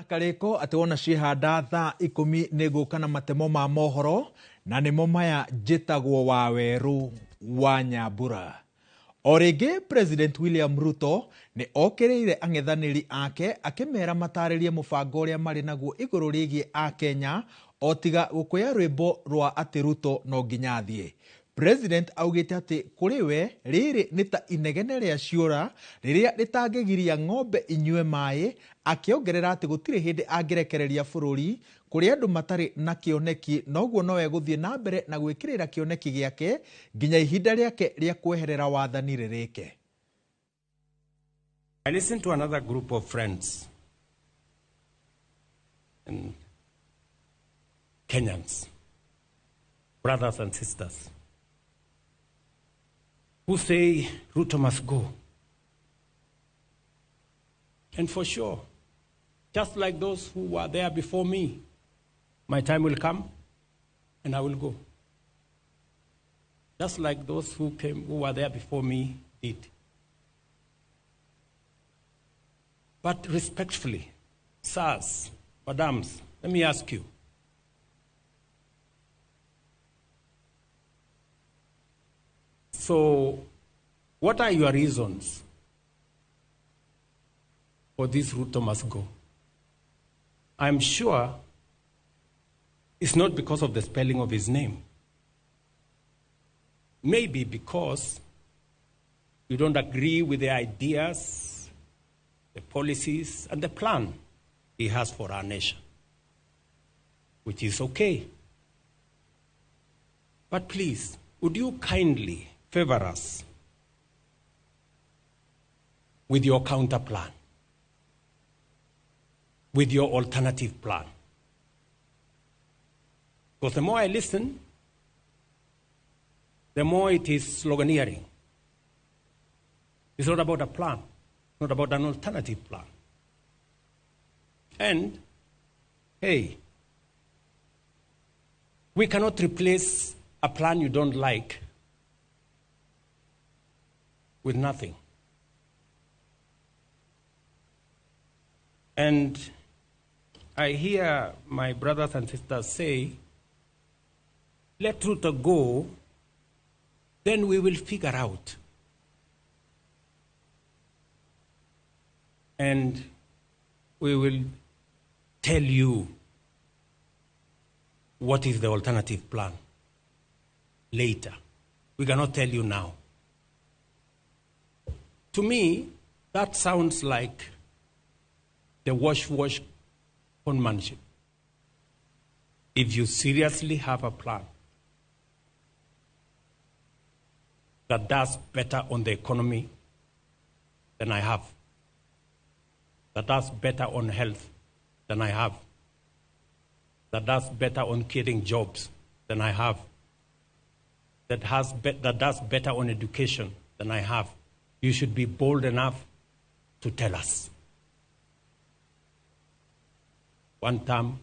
kariko ati wona cihanda thaa 10 niguka matemo ma mohoro na nimo maya njitagwo wa weru wa Nyambura. Orege President William Ruto ni okereire ang'ethaniri ake akimera mataririe mubango uria mari naguo iguru rigie a Kenya otiga gukuya rwimbo rwa ati Ruto no nginya athie. President augite ati kuriwe riri nita inegene ria ciura riria ritangigiria ng'ombe inywe mai, akiongerera ati gutire hindi angerekereria bururi kuri andu matari na kioneki noguo nowe guthie na mbere na gwikirira kioneki giake nginya ihinda riake ria kweherera wathani ririke. I listened to another group of friends and Kenyans, brothers and sisters, who say Ruto must go. And for sure, just like those who were there before me, my time will come and I will go. Just like those who were there before me did. But respectfully, sirs, madams, let me ask you. So, what are your reasons for this Ruto must go? I'm sure it's not because of the spelling of his name. Maybe because you don't agree with the ideas, the policies, and the plan he has for our nation, which is okay. But please, would you kindly favor us with your counter plan, with your alternative plan? Because the more I listen, the more it is sloganeering. It's not about a plan, not about an alternative plan. And, hey, we cannot replace a plan you don't like with nothing. And I hear my brothers and sisters say, let Ruto go, then we will figure out. And we will tell you what is the alternative plan later. We cannot tell you now. To me, that sounds like the wash conmanship. If you seriously have a plan that does better on the economy than I have, that does better on health than I have, that does better on creating jobs than I have, that does better on education than I have, you should be bold enough to tell us. One term,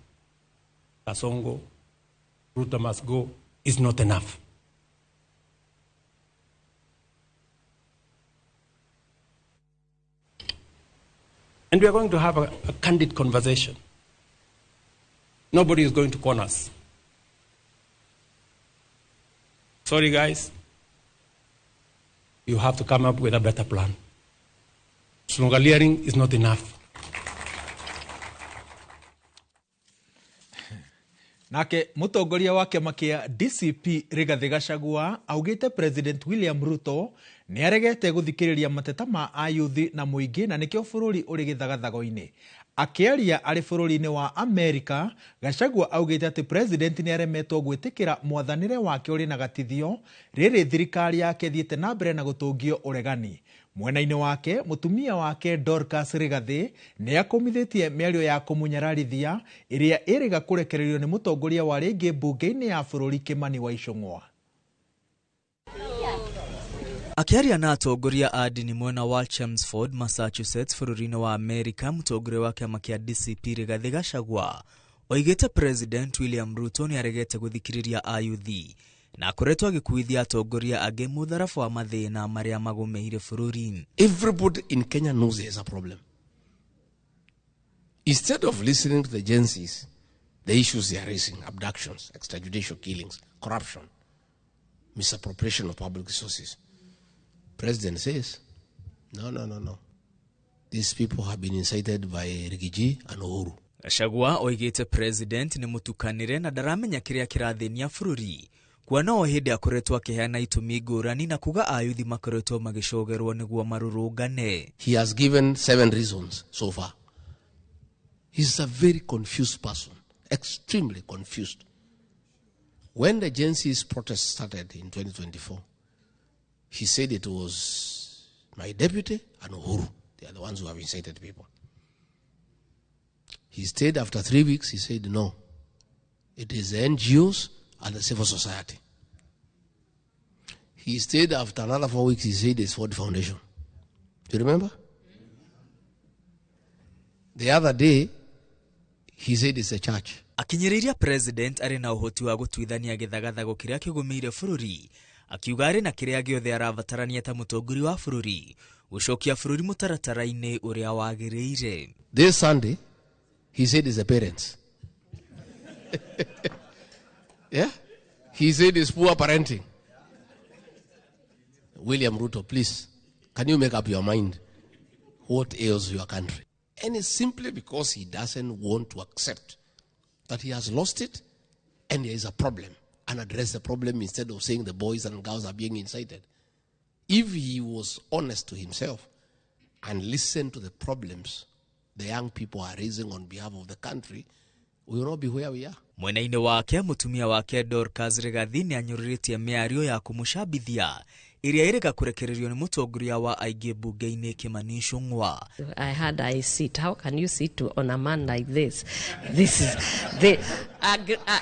Kasongo, Ruto must go, is not enough. And we are going to have a candid conversation. Nobody is going to corner us. Sorry, guys. You have to come up with a better plan. Sloganeering is not enough. Nake mutongoria wa kiama kia DCP Rigathi Gachagua augite President William Ruto ni aregete guthikiriria mateta ma ayuthi na muingi na nikio bururi uri githagathago-ini. Akiaria ari bururi-ini wa Amerika, Gachagua augite ati President ni aremetwo gwitikira mwathanire wake uri na gatithio riri thirikari yake thiete na mbere na gutungio uregani. Mwena-ini wake, mutumia wake Dorcas Rigathi ni akomithitie miario ya kumunyararithia iria iriga kurekererio ni mutongoria wa ringi bunge-ini ya bururi Kimani wa Icung'wa. Akiaria na atongoria a dini mwena wa Chelmsford, Massachusetts, bururi-ini wa Amerika, mutongoria wa kiama kia DCP Rigathi Gachagua oigite President William Ruto ni aregete guthikiriria ayuthi na kuretwa gikuithia atongoria age mutharafu wa mathina maria magumeire bururi. Everybody in Kenya knows there's a problem. Instead of listening to the agencies, the issues they are raising, abductions, extrajudicial killings, corruption, misappropriation of public resources, President says, no. These people have been incited by Rigiji and Uhuru. Gachagua oigite president ni mutukanire na daramenya kiria kirathenia bururi. Kuona o hindi akoretwo akiheana itumi ngurani na kuga ayuthi makoretwo magishogerwo niguo marurungane. He has given 7 reasons so far. He's a very confused person, extremely confused. When the agency's protest started in 2024, he said it was my deputy and Uhuru. They are the ones who have incited people. He stayed after 3 weeks, he said no. It is the NGOs and the civil society. He stayed after another 4 weeks, he said it's for the foundation. Do you remember? The other day, he said it's a church. Akinyiriria president ari na uhoti wa gutwithania githagathago kiria kigumiire bururi, akiuga ari na kiria giothe aravatarania ta mutongori wa bururi, gucokia bururi mutaratara-ini uria wagiriire. This Sunday, he said it's the parents. Yeah? He said it's poor parenting. William Ruto, please, can you make up your mind what ails your country? And it's simply because he doesn't want to accept that he has lost it and there is a problem and address the problem instead of saying the boys and girls are being incited. If he was honest to himself and listened to the problems the young people are raising on behalf of the country, we will not be where we are. Mwena-ini wake mutumia wake Dorcas Rigathi ni anyuriritie miario ya kumushabithia iria irega kurekererio ni mutongoria wa aige bunge-ini Kimani Ichung'wa. I had a seat. How can you sit on a man like this? This is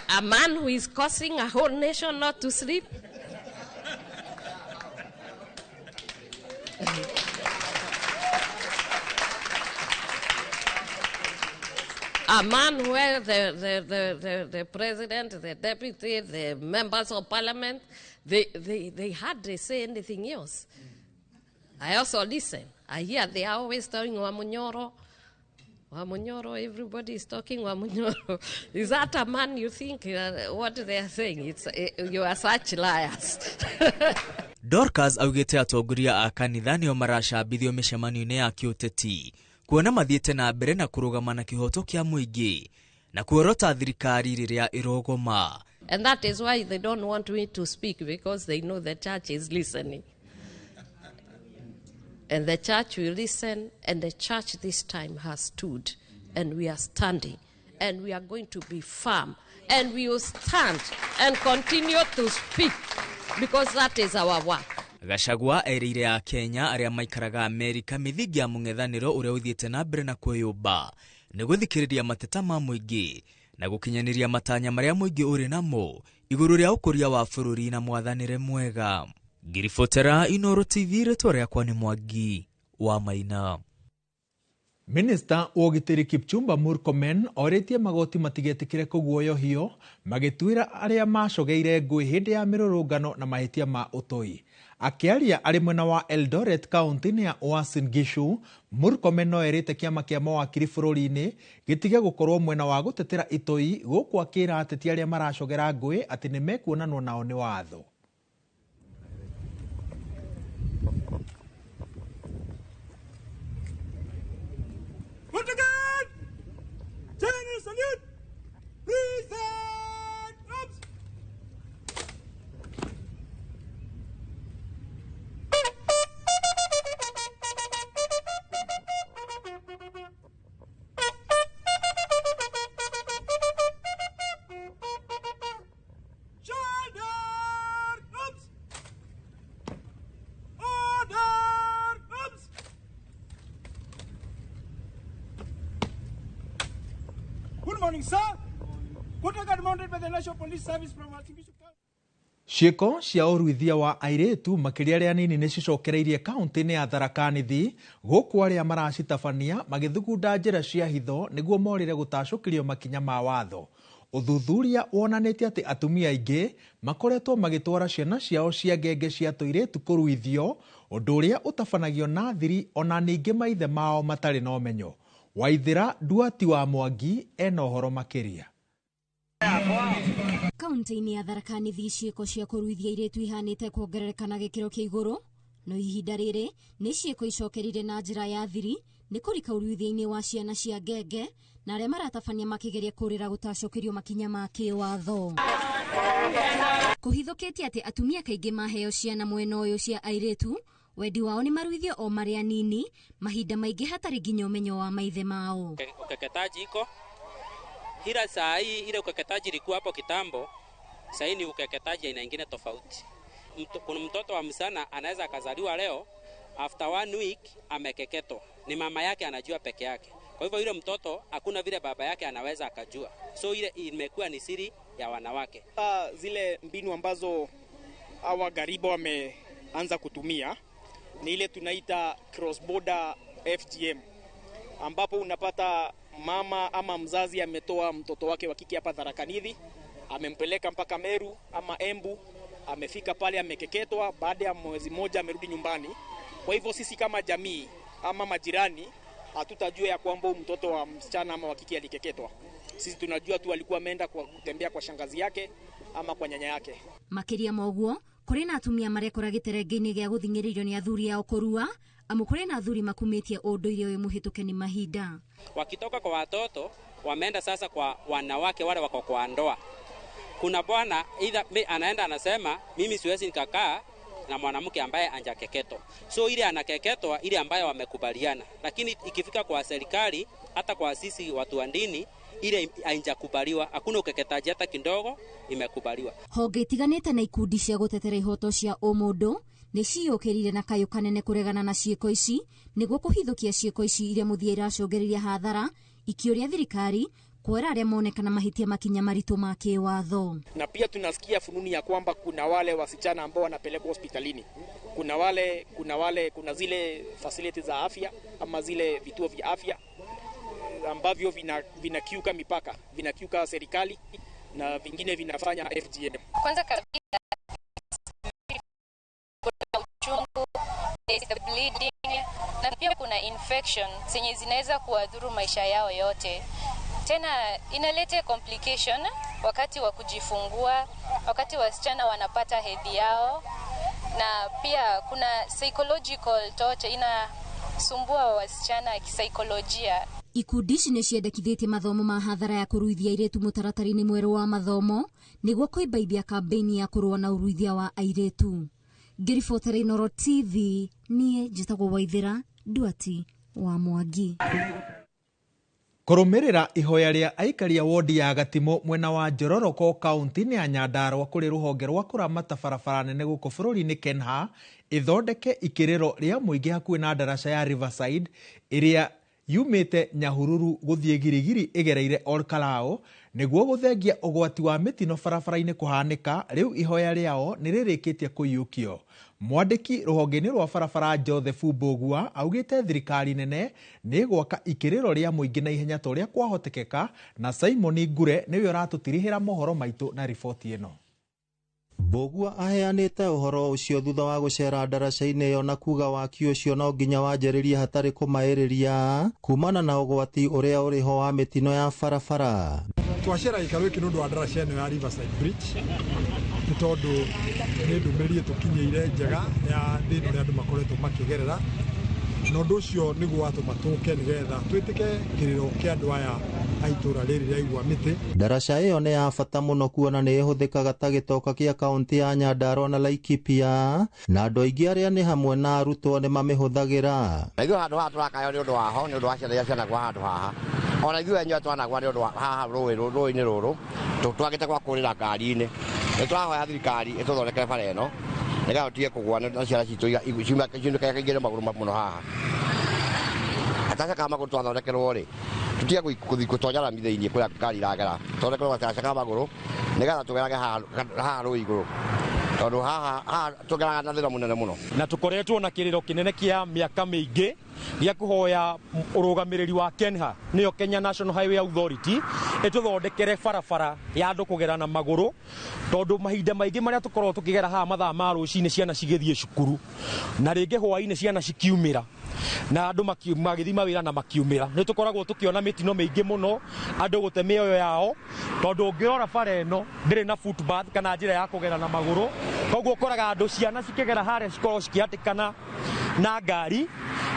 a man who is causing a whole nation not to sleep. A man where the president, the deputy, the members of parliament, they hardly say anything else. I also listen. I hear they are always talking Wamunyoro, everybody is talking Wamunyoro. Is that a man you think what they are saying? You are such liars. Dorcas augite atongoria a kanitha nio maracambithio micemanio-ini ya kiuteti kuona mathiete na mbere na kurugama na kihoto kia muingi na kuorota thirikari riria irogoma. And that is why they don't want me to speak, because they know the church is listening. And the church will listen, and the church this time has stood, and we are standing, and we are going to be firm, and we will stand and continue to speak, because that is our work. Gachagua erire ya Kenya aria maikaraga Amerika mithingi ya mung'ethaniro uria uthiete na mbere na kwiyumba ni guthikiriria mateta ma muingi na gukinyaniria matanya maria muingi uri namo iguru ria ukuria wa bururi na mwathanire mwega. Ngiribotera Inooro TV, ritwa riakwa ni Mwangi wa Maina. Minister Wogitiri Kipchumba Murkomen oritie magoti matigetikire kuguoyohio magitwira aria macogeire ngui hindi ya mirurungano na mahitia ma utoi. Akiaria ari mwena wa Eldoret County ya Uasin Gishu, Murkomen no erite kiama kia mawakiri bururi-ini gitige gukorwo mwena wa gutetera itoi guku akira ateti aria maracogera ngui ati ni mekuonanwo nao ni watho. Good morning, sir. Good record mounted by the National Police Service from Archbishop. Cieko cia uruithia wa airetu makiria ria nini ni cicokereirie kaunti-ini ya Tharaka Nithi guku aria maracitabania magithugunda njira cia hitho niguo morire gutacukirio makinya ma watho. Uthuthuria wonanitie ati atumia aingi makoretwo magitwara ciana ciao cia ngenge cia tuiretu kuruithio, undu uria utabanagio na thiri ona ningi maithe mao matari na umenyo. Waithira Duati wa Mwangi ena ũhoro makĩria. Kaunti-inĩ ya Tharaka Nithi ciĩko cia kũruithia airĩtu ihanĩte kuongerereka na gĩkĩro kĩa igũrũ, no ihinda rĩrĩ nĩ ciĩko icokerire na njĩra ya thiri nĩ kũrika uruithia-inĩ wa ciana cia ngenge na arĩa maratabania makĩgeria kũrĩra gũtacũkĩrio makinya ma kĩwatho. Kũhithũkĩtie atĩ atumia kaingĩ maheo ciana mwena ũyũ cia airĩtu, wendi wao nĩ maruithio o marĩ anini, mahinda maingĩ hatarĩ nginya ũmenyo wa maithe mao. Ukeketaji iko hila saa hii, ile ukeketaji ilikuwa hapo kitambo, saa hii ni ukeketaji aina nyingine tofauti. Kuna mtoto wa msana anaweza akazaliwa leo, after 1 week amekeketwa, ni mama yake anajua peke yake. Kwa hivyo yule mtoto hakuna vile baba yake anaweza akajua, so ile imekuwa ni siri ya wanawake. Zile mbinu ambazo hawa gariba wameanza kutumia ni ile tunaita cross border FGM, ambapo unapata mama ama mzazi ametoa mtoto wake wa kike hapa Tharaka Nithi, amempeleka mpaka Meru ama Embu, amefika pale amekeketwa, baada ya mwezi mmoja amerudi nyumbani. Kwa hivyo sisi kama jamii ama majirani hatutajua ya kwamba mtoto wa msichana ama wa kike alikeketwa. Sisi tunajua tu alikuwa ameenda kwa kutembea kwa shangazi yake ama kwa nyanya yake. Makiria moguo, kuri na atumia marekora gĩterenge-inĩ gĩa gũthing'ĩrĩrio nĩ athuri ao kũrua, amu kuri na athuri makumĩtie ũndũire ũyũ mũhĩtũke ni mahinda. Wakitoka kwa watoto wameenda sasa kwa wanawake wale wako kwa ndoa. Kuna bwana anaenda anasema mimi siwezi nikakaa na mwanamke ambaye anjakeketwa. So ile anakeketwa ile ambayo wamekubaliana. Lakini ikifika kwa serikali, hata kwa sisi watu wa dini, ile haijakubaliwa. Hakuna ukeketaji hata kidogo imekubaliwa. Honge itiganĩte na ikundi cia gũtetera ihoto cia ũmũndũ nĩ ciyũkĩrire na kayũ kanene kũregana na ciĩko ici nĩguo kũhithũkia ciĩko ici iria mũthia iracũngĩrĩria hathara, ikĩũria thirikari kuera arĩa monekana mahitia makinya maritũ ma kĩwatho. Na pia tunasikia fununi ya kwamba kuna wale wasichana ambao wanapelekwa hospitalini. Kuna zile facilities za afya ama zile vituo vya afya ambavyo vinakiuka mipaka, vinakiuka serikali na vingine vinafanya FGM. Kwanza kabisa kuna uchungu, bleeding, na pia kuna infection zenye zinaweza kuadhuru maisha yao yote. Tena inaleta complication wakati wa kujifungua, wakati wasichana wanapata hedhi yao, na pia kuna psychological torture, inasumbua wasichana kisaikolojia. Ikundi ici nĩ ciendekithĩtie mathomo ma hathara ya kũruithia airĩtu mũtaratara-inĩ mwerũ wa mathomo nĩguo kũimbaimbia kambĩini ya kũrũa na ũruithia wa airĩtu. Ngĩribotera Inooro TV, niĩ njĩtagwo Waithira Duati wa Mwangi. Kũrũmĩrĩra ihoya rĩa aikari a wodi ya Gatimo mwena wa Njororoko kaunti-inĩ ya Nyandarua kũrĩ rũhonge rwa kũramata barabara nene gũkũ bũrũri-inĩ Kenha ithondeke ikĩrĩro rĩa mũingĩ hakuhĩ na ndaraca ya Riverside ĩrĩa yumĩte Nyahururu gũthiĩ Girigiri ĩgereire Olkalao nĩguo gũthengia ũgwati wa mĩtino barabara-inĩ kũhanĩka. Rĩu ihoya rĩao nĩ rĩrĩkĩtie kũiyũkio. Mwandĩki rũhonge-inĩ rwa barabara Joseph Mbogua augĩte thirikari nene nĩ gwaka ikĩrĩro rĩa mũingĩ na ihenya ta ũrĩa kwahotekeka, na Simon Ngure nĩwe ũratũtirihĩra mohoro maitũ na riboti ĩno. Mbogua aheanĩte ũhoro ũcio thutha wa gũcera ndaraca-inĩ ĩyo na kuga waki ũcio no nginya wanjĩrĩrie hatarĩ kũmaĩrĩria kumana na ũgwati ũrĩa ũrĩho wa mĩtino ya barabara. Twacera gĩikaro gĩkĩ nĩ ũndũ wa ndaraca ĩno ya Riverside Bridge nĩ tondũ nĩ ndũmĩrĩri tũkinyĩire njega ya thĩna ũrĩa andũ makoretwo makĩgerera, na ũndũ ũcio nĩguo watũma tũke nĩgetha twĩtĩke kĩrĩro kĩa andũ aya a itũra rĩrĩ rĩa Igwa Mĩtĩ. Ndaraca ĩyo nĩ ya bata mũno kuona nĩ ĩhũthĩkaga ta gĩtoka kĩa kaunti ya Nyandarua na Laikipia, na andũ aingĩ arĩa nĩ hamwe na arutwo nĩ mamĩhũthagĩra. Ithuĩ handũ haha tũrakayo nĩ ũndũ waho, nĩ ũndũ wa ciana iria cianagwo handũ haha. Ona ithuĩ enyewe twanagwo nĩ ũndũ wa haha rũĩ-inĩ rũrũ twagĩte gwa kũrĩra ngari-inĩ. Nĩ tũrahoya thirikari ĩtũthondekere bara ĩno nĩgetha tũtige kũgwa na ciana citũ ciumĩkaga kaingĩ magũrũ mũno haha. Atacakaga magũrũ twathondekerwo-rĩ, tutige gũthiĩ gũtonya rami thĩiniĩ kũrĩa ngari iragera, tũthondekerwo atacakaga magũrũ nĩgetha tũgerage haha rũĩ igũrũ, tondũ haha tũgeraga na thĩna mũnene mũno. Na tũkoretwo na kĩrĩro kĩnene kĩa mĩaka mĩingĩ gĩa kũhoya ũrũgamĩrĩri wa Kenha nĩyo Kenya National Highway Authority ĩtũthondekere barabara ya andũ kũgera na magũrũ, tondũ mahinda maingĩ marĩa tũkoragwo tũkĩgera haha mathaa ma rũcinĩ ciana cigĩthiĩ cukuru na rĩngĩ hwaĩ-inĩ ciana cikiumĩra, na andu magithima wira na makiumira ni tukoragwo tukiona mitino mingi muno andu gute mioyo yao tondu ngirora bara eno ndiri na footpath kana njira ya kugera na maguru koguo koraga andu ciana cikigera haria cikorwo cikiatikana na ngari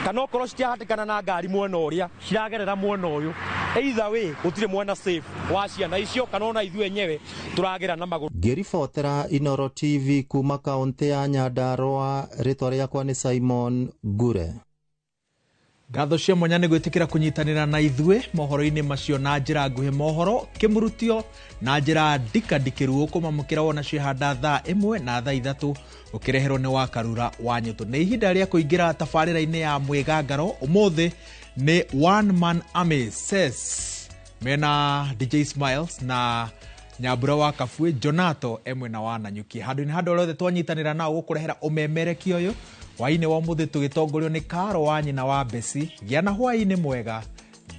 kana okorwo citiahatikana na ngari mwena uria ciragerera mwena uyu either way gutire mwena safe wa ciana icio kana ona ithuĩ enyewe turagera na maguru. Ngĩribotera Inoro TV kuma kaunti ya Nyandarua, rĩtwa rĩakwa nĩ Simon Gure. Ngatho cia mwanya nĩ gwĩtĩkĩra kũnyitanĩra na ithuĩ mohoro-inĩ macio na njĩra nguhĩ, mohoro kĩmurutio na njĩra ndikandikĩru ũkũmamũkĩra wona cihanda thaa 1 na thaa 3 ũkĩreherwo nĩ Wakarura wa Nyũtũ. Nĩ ihinda rĩa kũingĩra tabarĩra-inĩ ya mwĩgangaro. Ũmũthĩ nĩ One Man Army Says mena DJ Smiles na Nyambura wa Kabue, Jonato emwe wa Nanyuki. Handũ-inĩ handũ rothe twanyitanĩra nao gũkũrehera ũmemereki ũyũ hwainĩ wa mũthĩ tũgĩtongorio nĩ Karo wa nyina wa Besi. Gĩa na hwainĩ mwega.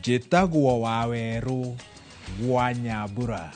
Njĩtagwo wa Werũ wa Nyambura.